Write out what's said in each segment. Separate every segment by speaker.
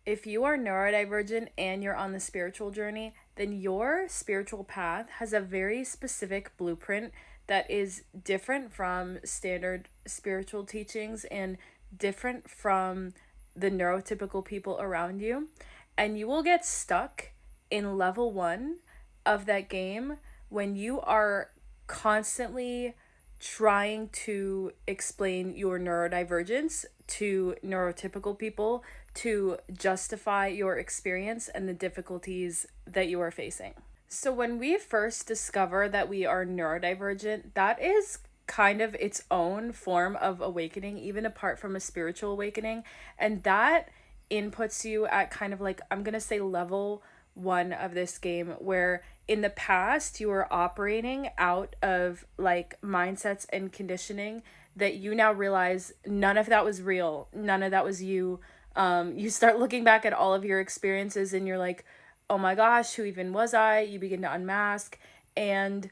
Speaker 1: If you are neurodivergent and you're on the spiritual journey, then your spiritual path has a very specific blueprint that is different from standard spiritual teachings and different from the neurotypical people around you. And you will get stuck in level one of that game when you are constantly trying to explain your neurodivergence to neurotypical people to justify your experience and the difficulties that you are facing. So, when we first discover that we are neurodivergent, that is kind of its own form of awakening, even apart from a spiritual awakening. And that inputs you at kind of like, I'm going to say, level one of this game, where in the past you were operating out of like mindsets and conditioning that you now realize none of that was real, none of that was you. You start looking back at all of your experiences and you're like, oh my gosh, who even was I? You begin to unmask. And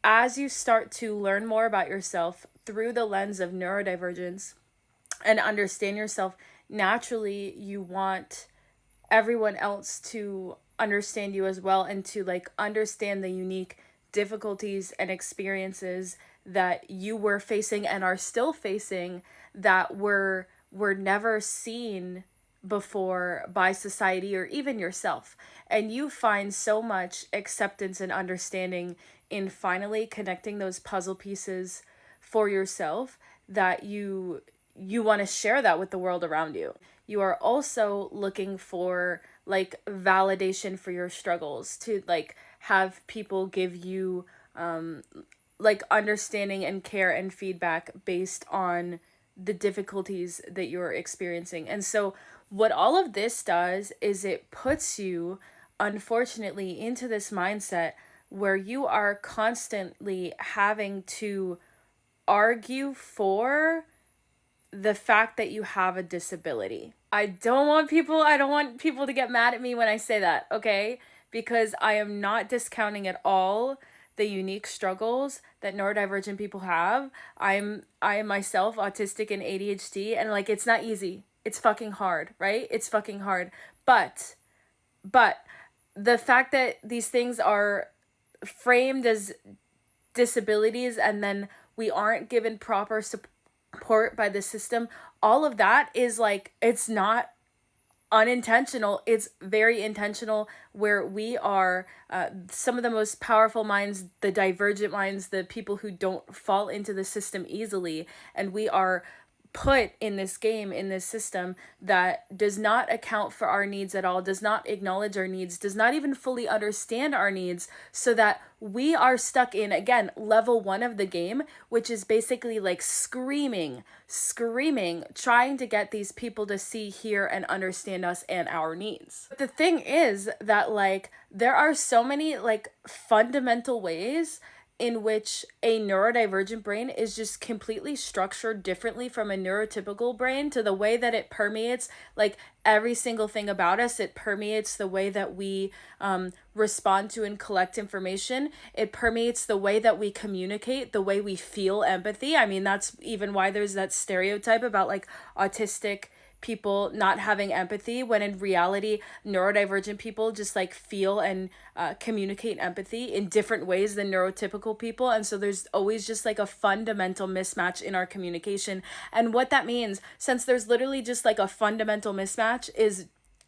Speaker 1: as you start to learn more about yourself through the lens of neurodivergence and understand yourself, naturally you want everyone else to understand you as well, and to like understand the unique difficulties and experiences that you were facing and are still facing that were never seen before by society or even yourself. And you find so much acceptance and understanding in finally connecting those puzzle pieces for yourself that you want to share that with the world around you. You are also looking for like validation for your struggles, to like have people give you like understanding and care and feedback based on the difficulties that you're experiencing. And so what all of this does is it puts you, unfortunately, into this mindset where you are constantly having to argue for the fact that you have a disability. I don't want people to get mad at me when I say that, okay? Because I am not discounting at all the unique struggles that neurodivergent people have. I am myself autistic and ADHD, and like it's not easy. It's fucking hard, right? It's fucking hard. But the fact that these things are framed as disabilities and then we aren't given proper support by the system, all of that is like, it's not unintentional, it's very intentional, where we are some of the most powerful minds, the divergent minds, the people who don't fall into the system easily, and we are put in this game, in this system that does not account for our needs at all, does not acknowledge our needs, does not even fully understand our needs, so that we are stuck in, again, level one of the game, which is basically like screaming, trying to get these people to see, hear, and understand us and our needs. But the thing is that like there are so many like fundamental ways in which a neurodivergent brain is just completely structured differently from a neurotypical brain, to the way that it permeates like every single thing about us. It permeates the way that we respond to and collect information. It permeates the way that we communicate, the way we feel empathy. I mean, that's even why there's that stereotype about like autistic people not having empathy, when in reality neurodivergent people just like feel and communicate empathy in different ways than neurotypical people. And so there's always just like a fundamental mismatch in our communication. And what that means, since there's literally just like a fundamental mismatch, is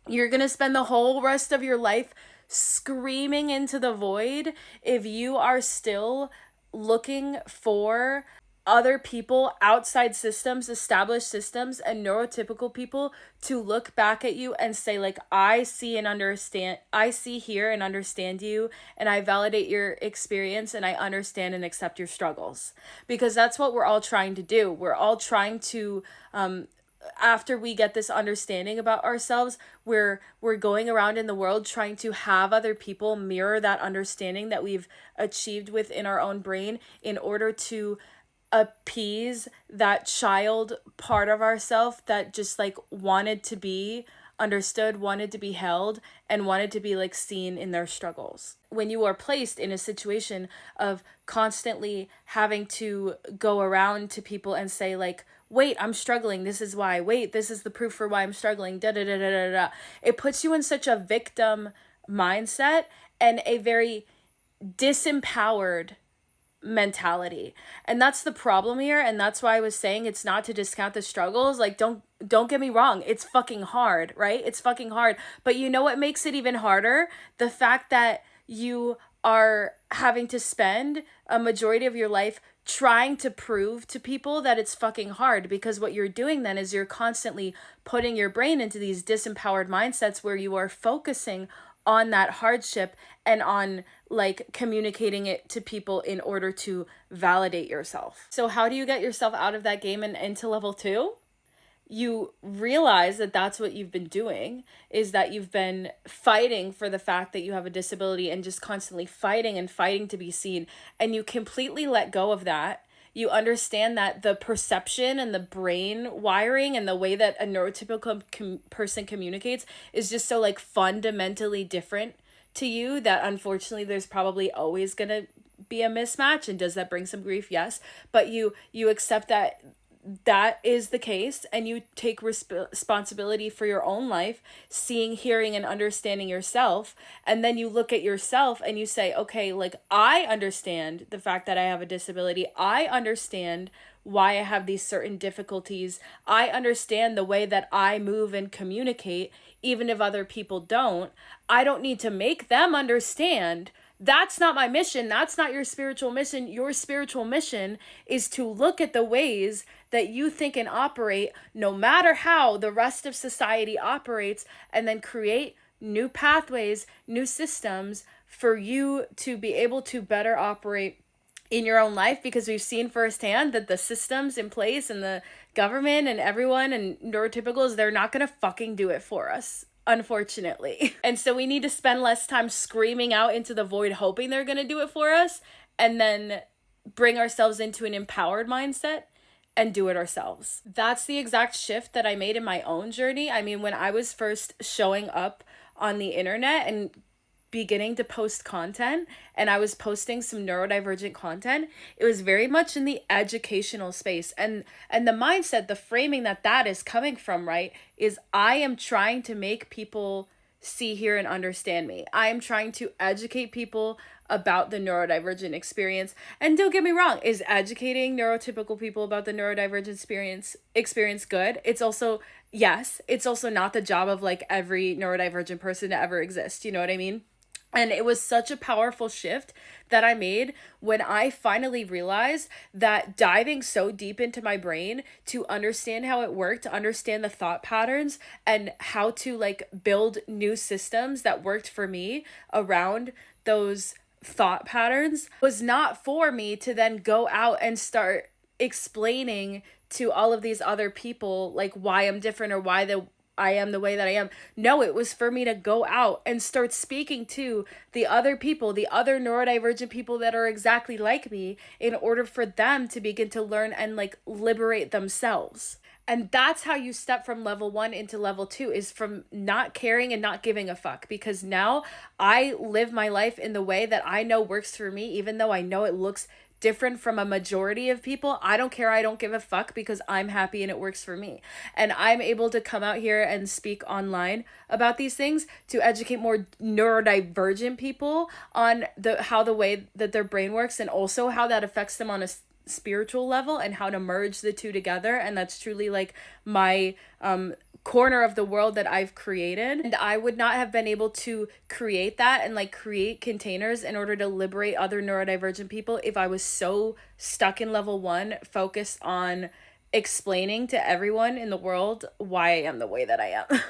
Speaker 1: you're gonna spend the whole rest of your life screaming into the void if you are still looking for other people, outside systems, established systems, and neurotypical people to look back at you and say like, I see, hear and understand you, and I validate your experience, and I understand and accept your struggles. Because that's what we're all trying to do. We're all trying to after we get this understanding about ourselves, we're going around in the world trying to have other people mirror that understanding that we've achieved within our own brain, in order to appease that child part of ourself that just like wanted to be understood, wanted to be held, and wanted to be like seen in their struggles. When you are placed in a situation of constantly having to go around to people and say like, wait, I'm struggling, this is why, wait, this is the proof for why I'm struggling, da da da da da da. It puts you in such a victim mindset and a very disempowered mentality. And that's the problem here, and that's why I was saying it's not to discount the struggles. Like, don't get me wrong, it's fucking hard, right? It's fucking hard. But you know what makes it even harder? The fact that you are having to spend a majority of your life trying to prove to people that it's fucking hard, because what you're doing then is you're constantly putting your brain into these disempowered mindsets where you are focusing on that hardship and on like communicating it to people in order to validate yourself. So how do you get yourself out of that game and into level 2? You realize that that's what you've been doing, is that you've been fighting for the fact that you have a disability and just constantly fighting and fighting to be seen. And you completely let go of that. You understand that the perception and the brain wiring and the way that a neurotypical person communicates is just so like fundamentally different to you that unfortunately there's probably always going to be a mismatch. And does that bring some grief? Yes. But you accept that that is the case, and you take responsibility for your own life, seeing, hearing, and understanding yourself. And then you look at yourself and you say, okay, like, I understand the fact that I have a disability. I understand why I have these certain difficulties. I understand the way that I move and communicate, even if other people don't. I don't need to make them understand. That's not my mission. That's not your spiritual mission. Your spiritual mission is to look at the ways that you think and operate, no matter how the rest of society operates, and then create new pathways, new systems for you to be able to better operate in your own life, because we've seen firsthand that the systems in place and the government and everyone and neurotypicals, they're not going to fucking do it for us, unfortunately. And so we need to spend less time screaming out into the void hoping they're going to do it for us, and then bring ourselves into an empowered mindset and do it ourselves. That's the exact shift that I made in my own journey. I mean, when I was first showing up on the internet and beginning to post content, and I was posting some neurodivergent content, it was very much in the educational space. And the mindset, the framing that is coming from, right, is I am trying to make people see, hear, and understand me. I am trying to educate people about the neurodivergent experience. And don't get me wrong, is educating neurotypical people about the neurodivergent experience good? It's also, yes, it's also not the job of like every neurodivergent person to ever exist. You know what I mean? And it was such a powerful shift that I made when I finally realized that diving so deep into my brain to understand how it worked, to understand the thought patterns, and how to like build new systems that worked for me around those thought patterns, was not for me to then go out and start explaining to all of these other people like why I'm different or why I am the way that I am. No, it was for me to go out and start speaking to the other people, the other neurodivergent people that are exactly like me, in order for them to begin to learn and like liberate themselves. And that's how you step from level 1 into level 2, is from not caring and not giving a fuck. Because now I live my life in the way that I know works for me, even though I know it looks different from a majority of people. I don't care. I don't give a fuck, because I'm happy and it works for me. And I'm able to come out here and speak online about these things to educate more neurodivergent people on how the way that their brain works, and also how that affects them on a spiritual level, and how to merge the two together. And that's truly like my corner of the world that I've created. And I would not have been able to create that and like create containers in order to liberate other neurodivergent people if I was so stuck in level 1, focused on explaining to everyone in the world why I am the way that I am.